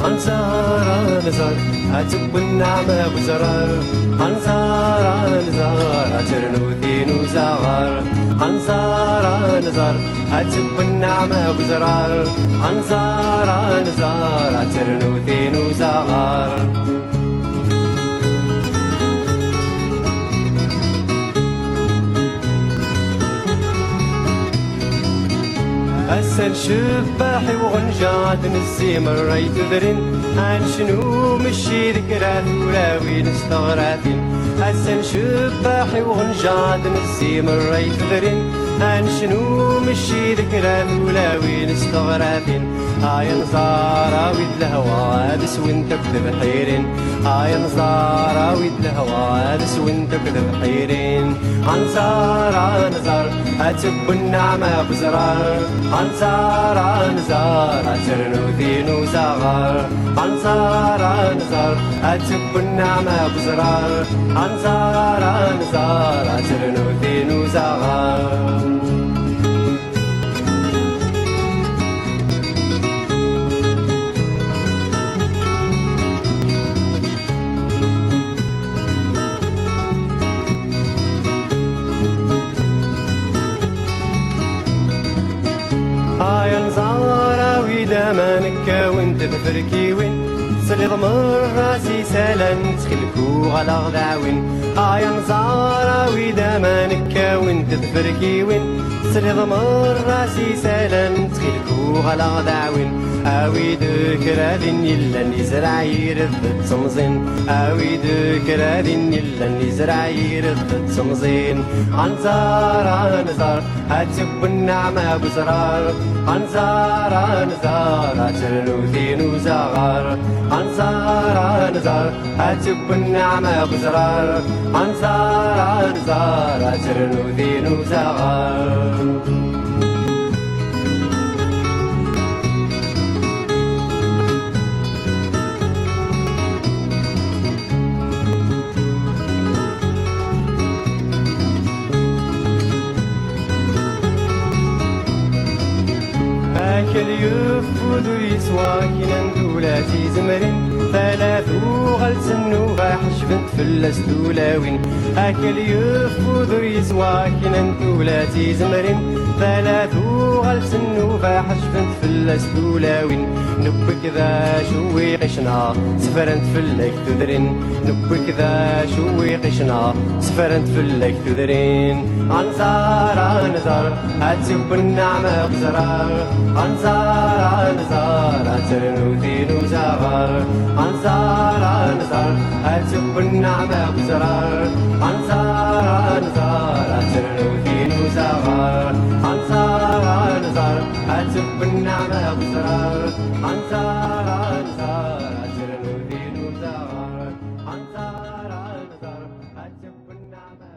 أنصار نزار أتب النعمة بزرار أنصار نزار أترنوثي نزار أنصار نزار أتب النعمة بزرار أنصار نزار أترنوثي نزار أسن شباحي وغنجات نسيم الريت ذرين هنشنو مشي ذكرات ولاوي نستغراثين أسن شباحي وغنجات نسيم الريت ذرين هنشنو مشي ذكرات ولاوي نستغراثين هاي نزارة ويد الهوا بس وانت كذب حيرين هاي نزارة ويد الهوا بس وانت كذب حيرين أنصار نزار أتب النعمة بزرار أنصار نزار أترنوثي نزار أنصار نزار أتب النعمة بزرار أنصار نزار أترنوثي نزار هاي نزارة ويدا ما نكا وانت تفركي وين سري ضمر راسي سالن تخلكو على غداوين هاي نزارة ويدا ما نكا وانت تفركي وين سري ضمر راسي سالن تخلكو على غداوين أوي ذكرادين يلا نزرع يرد تمزين أوي ذكرادين يلا نزرع يرد تمزين أنصار نزار أتب النعمة بزرار أنصار نزار أترنوثي نزار أنصار نزار أتب النعمة بزرار أنصار نزار أترنوثي نزار كل يفود يسوى كنا ندولاتي زمرين ثلاث وغلسن وغاحش بنت فلس دولاوين أكل يفود يسوى كنا ندولاتي زمرين ثلاث وغلسن وغاحش بنت فلس دولاوين نبك ذا شوي قشنا سفرنت فلك تذرين نبك ذا شوي قشنا سفرنت فلك تذرين أنصار نزار أتب النعمة بزرار أنصار نزار أترنوثي نزار أنصار نزار أتب النعمة بزرار أنصار نزار أترنوثي نزار أنصار نزار أتب النعمة بزرار أنصار نزار أترنوثي نزار أنصار نزار أتب النعمة